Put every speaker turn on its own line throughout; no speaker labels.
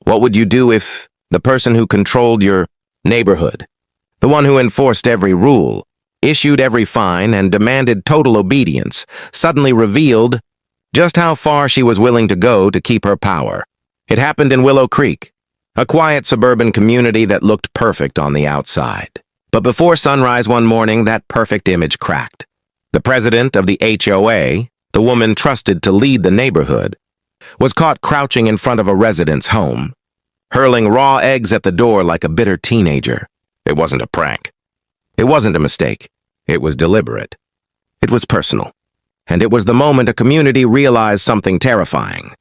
What would you do if the person who controlled your neighborhood, the one who enforced every rule, issued every fine, and demanded total obedience, suddenly revealed just how far she was willing to go to keep her power? It happened in Willow Creek, a quiet suburban community that looked perfect on the outside. But before sunrise one morning, that perfect image cracked. The president of the HOA, the woman trusted to lead the neighborhood, was caught crouching in front of a resident's home, hurling raw eggs at the door like a bitter teenager. It wasn't a prank. It wasn't a mistake. It was deliberate. It was personal. And it was the moment a community realized something terrifying.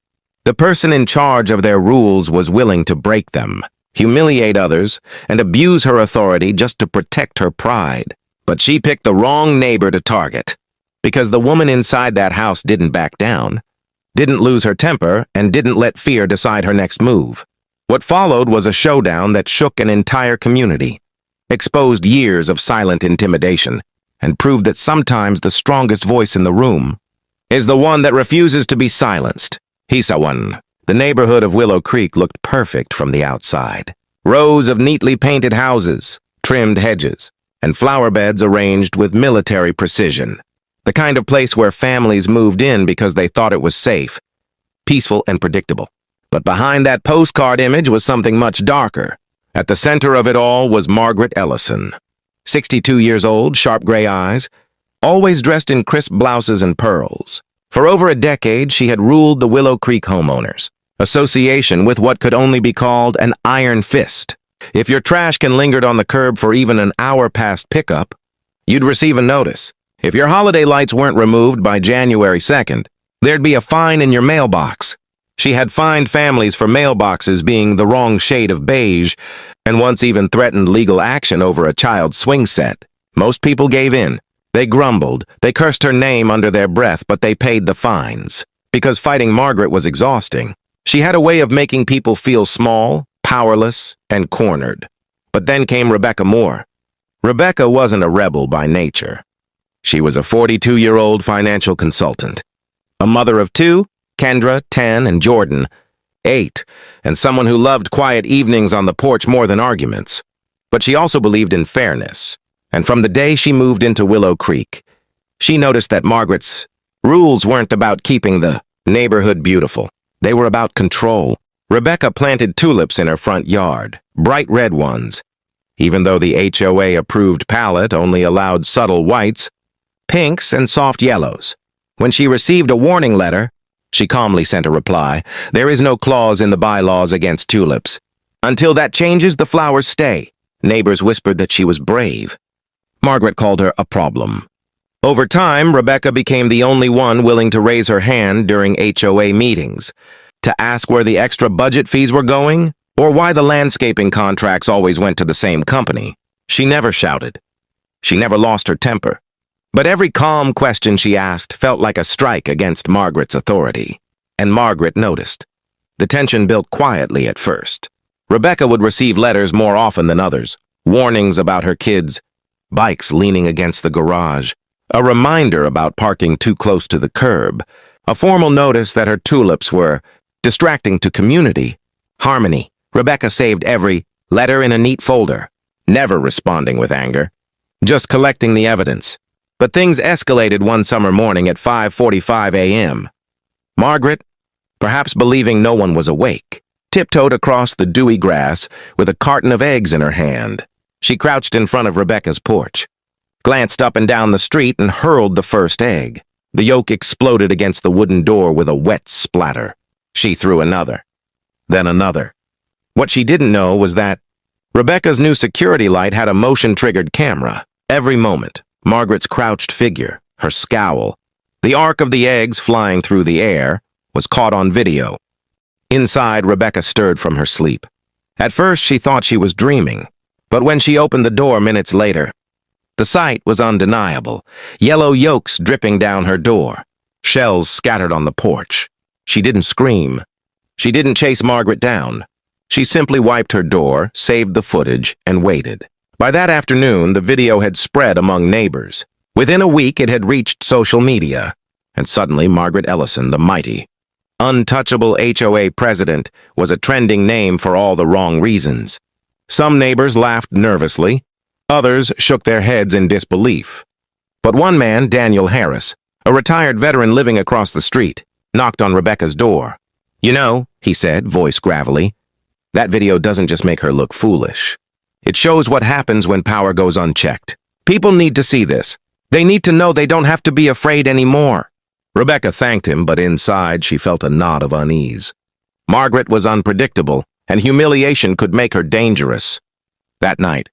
The person in charge of their rules was willing to break them, humiliate others, and abuse her authority just to protect her pride. But she picked the wrong neighbor to target, because the woman inside that house didn't back down, didn't lose her temper, and didn't let fear decide her next move. What followed was a showdown that shook an entire community, exposed years of silent intimidation, and proved that sometimes the strongest voice in the room is the one that refuses to be silenced. Hisawan. The neighborhood of Willow Creek looked perfect from the outside. Rows of neatly painted houses, trimmed hedges, and flower beds arranged with military precision. The kind of place where families moved in because they thought it was safe, peaceful, and predictable. But behind that postcard image was something much darker. At the center of it all was Margaret Ellison. 62 years old, sharp gray eyes, always dressed in crisp blouses and pearls. For over a decade, she had ruled the Willow Creek homeowners association with what could only be called an iron fist. If your trash can lingered on the curb for even an hour past pickup, you'd receive a notice. If your holiday lights weren't removed by January 2nd, there'd be a fine in your mailbox. She had fined families for mailboxes being the wrong shade of beige, and once even threatened legal action over a child's swing set. Most people gave in. They grumbled, they cursed her name under their breath, but they paid the fines. Because fighting Margaret was exhausting. She had a way of making people feel small, powerless, and cornered. But then came Rebecca Moore. Rebecca wasn't a rebel by nature. She was a 42-year-old financial consultant. A mother of two, Kendra, 10, and Jordan, 8, and someone who loved quiet evenings on the porch more than arguments. But she also believed in fairness. And from the day she moved into Willow Creek, she noticed that Margaret's rules weren't about keeping the neighborhood beautiful. They were about control. Rebecca planted tulips in her front yard, bright red ones. Even though the HOA-approved palette only allowed subtle whites, pinks, and soft yellows. When she received a warning letter, she calmly sent a reply. There is no clause in the bylaws against tulips. Until that changes, the flowers stay. Neighbors whispered that she was brave. Margaret called her a problem. Over time, Rebecca became the only one willing to raise her hand during HOA meetings, to ask where the extra budget fees were going, or why the landscaping contracts always went to the same company. She never shouted. She never lost her temper. But every calm question she asked felt like a strike against Margaret's authority. And Margaret noticed. The tension built quietly at first. Rebecca would receive letters more often than others, warnings about her kids, bikes leaning against the garage, a reminder about parking too close to the curb, a formal notice that her tulips were distracting to community. Harmony. Rebecca saved every letter in a neat folder, never responding with anger, just collecting the evidence. But things escalated one summer morning at 5:45 a.m. Margaret, perhaps believing no one was awake, tiptoed across the dewy grass with a carton of eggs in her hand. She crouched in front of Rebecca's porch, glanced up and down the street, and hurled the first egg. The yolk exploded against the wooden door with a wet splatter. She threw another, then another. What she didn't know was that Rebecca's new security light had a motion-triggered camera. Every moment, Margaret's crouched figure, her scowl, the arc of the eggs flying through the air, was caught on video. Inside, Rebecca stirred from her sleep. At first, she thought she was dreaming, but when she opened the door minutes later, the sight was undeniable. Yellow yolks dripping down her door, shells scattered on the porch. She didn't scream. She didn't chase Margaret down. She simply wiped her door, saved the footage, and waited. By that afternoon, the video had spread among neighbors. Within a week, it had reached social media. And suddenly, Margaret Ellison, the mighty, untouchable HOA president was a trending name for all the wrong reasons. Some neighbors laughed nervously, others shook their heads in disbelief. But one man, Daniel Harris, a retired veteran living across the street, knocked on Rebecca's door. "You know," he said, voice gravelly, "that video doesn't just make her look foolish. It shows what happens when power goes unchecked. People need to see this. They need to know they don't have to be afraid anymore." Rebecca thanked him, but inside she felt a knot of unease. Margaret was unpredictable, and humiliation could make her dangerous. That night,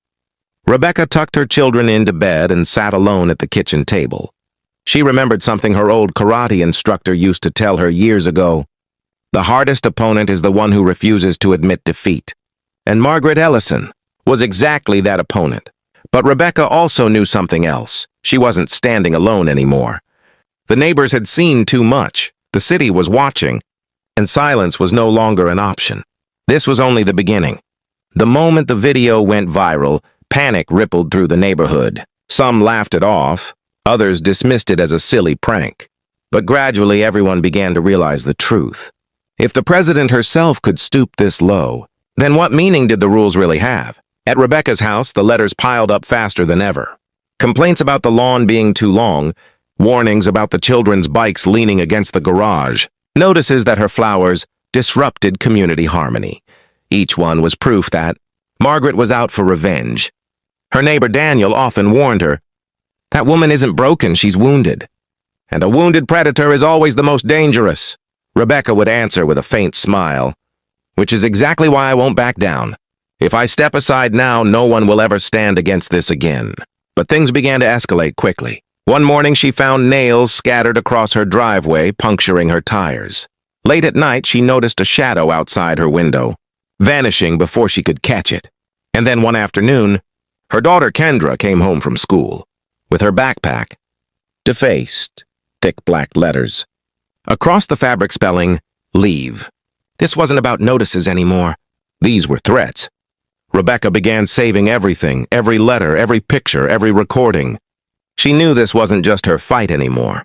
Rebecca tucked her children into bed and sat alone at the kitchen table. She remembered something her old karate instructor used to tell her years ago. The hardest opponent is the one who refuses to admit defeat. And Margaret Ellison was exactly that opponent. But Rebecca also knew something else. She wasn't standing alone anymore. The neighbors had seen too much. The city was watching, and silence was no longer an option. This was only the beginning. The moment the video went viral, panic rippled through the neighborhood. Some laughed it off, others dismissed it as a silly prank. But gradually everyone began to realize the truth. If the president herself could stoop this low, then what meaning did the rules really have? At Rebecca's house, the letters piled up faster than ever. Complaints about the lawn being too long, warnings about the children's bikes leaning against the garage, notices that her flowers disrupted community harmony. Each one was proof that Margaret was out for revenge. Her neighbor Daniel often warned her, "That woman isn't broken, she's wounded. And a wounded predator is always the most dangerous." Rebecca would answer with a faint smile, "Which is exactly why I won't back down. If I step aside now, no one will ever stand against this again." But things began to escalate quickly. One morning, she found nails scattered across her driveway, puncturing her tires. Late at night, she noticed a shadow outside her window, vanishing before she could catch it. And then one afternoon, her daughter Kendra came home from school, with her backpack, defaced, thick black letters. Across the fabric spelling, "Leave." This wasn't about notices anymore. These were threats. Rebecca began saving everything, every letter, every picture, every recording. She knew this wasn't just her fight anymore.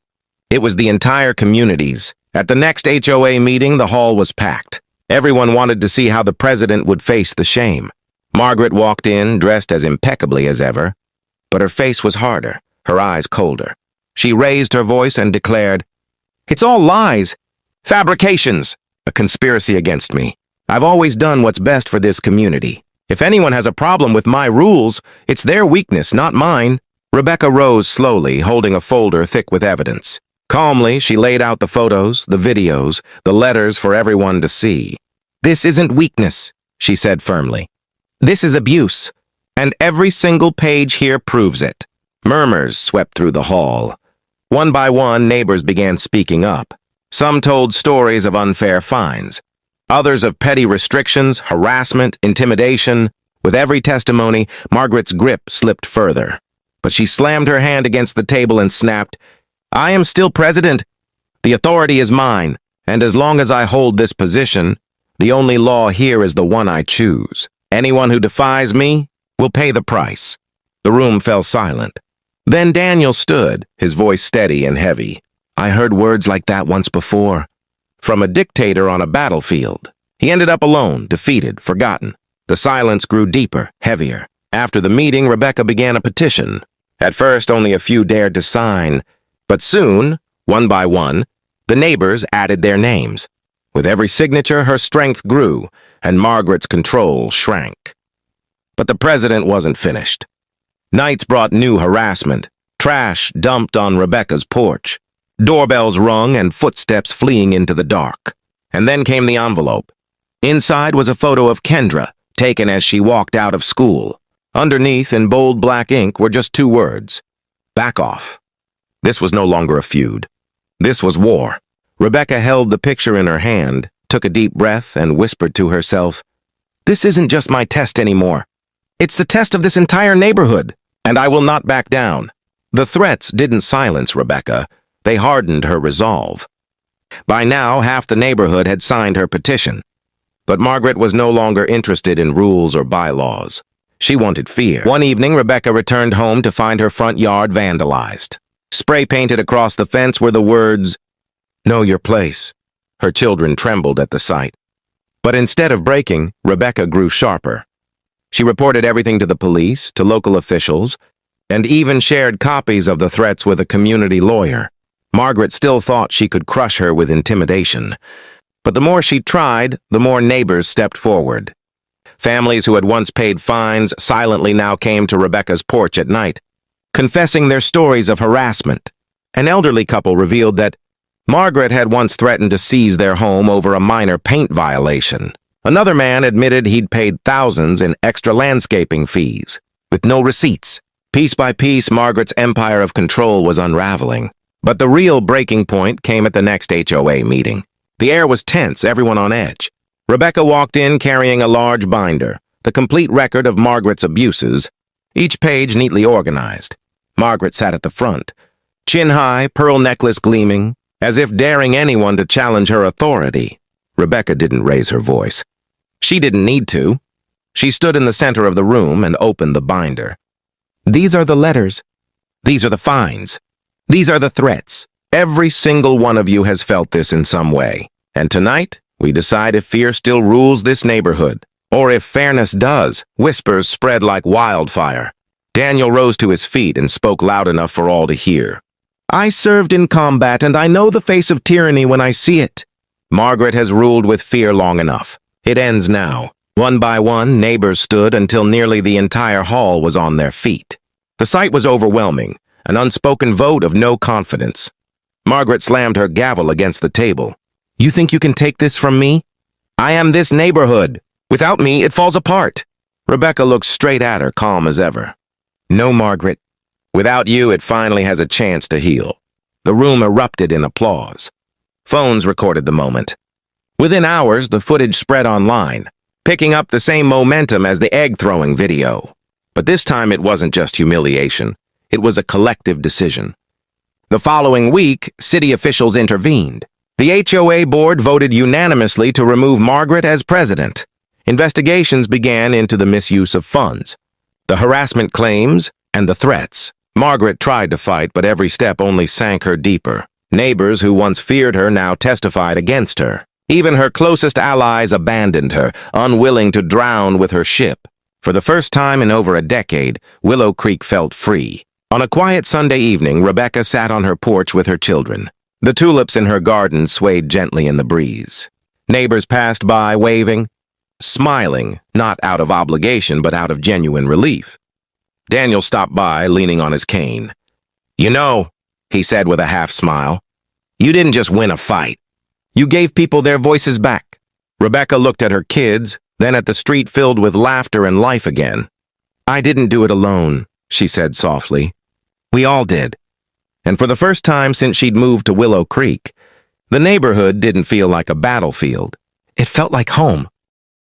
It was the entire community's. At the next HOA meeting, the hall was packed. Everyone wanted to see how the president would face the shame. Margaret walked in, dressed as impeccably as ever, but her face was harder, her eyes colder. She raised her voice and declared, "It's all lies, fabrications, a conspiracy against me. I've always done what's best for this community. If anyone has a problem with my rules, it's their weakness, not mine." Rebecca rose slowly, holding a folder thick with evidence. Calmly, she laid out the photos, the videos, the letters for everyone to see. "This isn't weakness," she said firmly. "This is abuse, and every single page here proves it." Murmurs swept through the hall. One by one, neighbors began speaking up. Some told stories of unfair fines, others of petty restrictions, harassment, intimidation. With every testimony, Margaret's grip slipped further. But she slammed her hand against the table and snapped, "I am still president. The authority is mine, and as long as I hold this position, the only law here is the one I choose. Anyone who defies me will pay the price." The room fell silent. Then Daniel stood, his voice steady and heavy. "I heard words like that once before, from a dictator on a battlefield. He ended up alone, defeated, forgotten." The silence grew deeper, heavier. After the meeting, Rebecca began a petition. At first, only a few dared to sign, but soon, one by one, the neighbors added their names. With every signature, her strength grew, and Margaret's control shrank. But the president wasn't finished. Nights brought new harassment, trash dumped on Rebecca's porch, doorbells rung and footsteps fleeing into the dark. And then came the envelope. Inside was a photo of Kendra, taken as she walked out of school. Underneath, in bold black ink, were just two words: "Back off." This was no longer a feud. This was war. Rebecca held the picture in her hand, took a deep breath, and whispered to herself, "This isn't just my test anymore. It's the test of this entire neighborhood, and I will not back down." The threats didn't silence Rebecca. They hardened her resolve. By now, half the neighborhood had signed her petition. But Margaret was no longer interested in rules or bylaws. She wanted fear. One evening, Rebecca returned home to find her front yard vandalized. Spray painted across the fence were the words, "Know your place. Her children trembled at the sight. But instead of breaking, Rebecca grew sharper. She reported everything to the police, to local officials, and even shared copies of the threats with a community lawyer. Margaret still thought she could crush her with intimidation. But the more she tried, the more neighbors stepped forward. Families who had once paid fines silently now came to Rebecca's porch at night, confessing their stories of harassment. An elderly couple revealed that Margaret had once threatened to seize their home over a minor paint violation. Another man admitted he'd paid thousands in extra landscaping fees, with no receipts. Piece by piece, Margaret's empire of control was unraveling. But the real breaking point came at the next HOA meeting. The air was tense, everyone on edge. Rebecca walked in carrying a large binder, the complete record of Margaret's abuses, each page neatly organized. Margaret sat at the front, chin high, pearl necklace gleaming, as if daring anyone to challenge her authority. Rebecca didn't raise her voice. She didn't need to. She stood in the center of the room and opened the binder. These are the letters. These are the fines. These are the threats. Every single one of you has felt this in some way. And tonight, we decide if fear still rules this neighborhood, or if fairness does. Whispers spread like wildfire. Daniel rose to his feet and spoke loud enough for all to hear. I served in combat, and I know the face of tyranny when I see it. Margaret has ruled with fear long enough. It ends now. One by one, neighbors stood until nearly the entire hall was on their feet. The sight was overwhelming, an unspoken vote of no confidence. Margaret slammed her gavel against the table. You think you can take this from me? I am this neighborhood. Without me, it falls apart. Rebecca looked straight at her, calm as ever. No, Margaret. Without you, it finally has a chance to heal. The room erupted in applause. Phones recorded the moment. Within hours, the footage spread online, picking up the same momentum as the egg-throwing video. But this time it wasn't just humiliation. It was a collective decision. The following week, city officials intervened. The HOA board voted unanimously to remove Margaret as president. Investigations began into the misuse of funds, the harassment claims, and the threats. Margaret tried to fight, but every step only sank her deeper. Neighbors who once feared her now testified against her. Even her closest allies abandoned her, unwilling to drown with her ship. For the first time in over a decade, Willow Creek felt free. On a quiet Sunday evening, Rebecca sat on her porch with her children. The tulips in her garden swayed gently in the breeze. Neighbors passed by, waving, smiling, not out of obligation, but out of genuine relief. Daniel stopped by, leaning on his cane. You know, he said with a half-smile, you didn't just win a fight. You gave people their voices back. Rebecca looked at her kids, then at the street filled with laughter and life again. I didn't do it alone, she said softly. We all did. And for the first time since she'd moved to Willow Creek, the neighborhood didn't feel like a battlefield. It felt like home.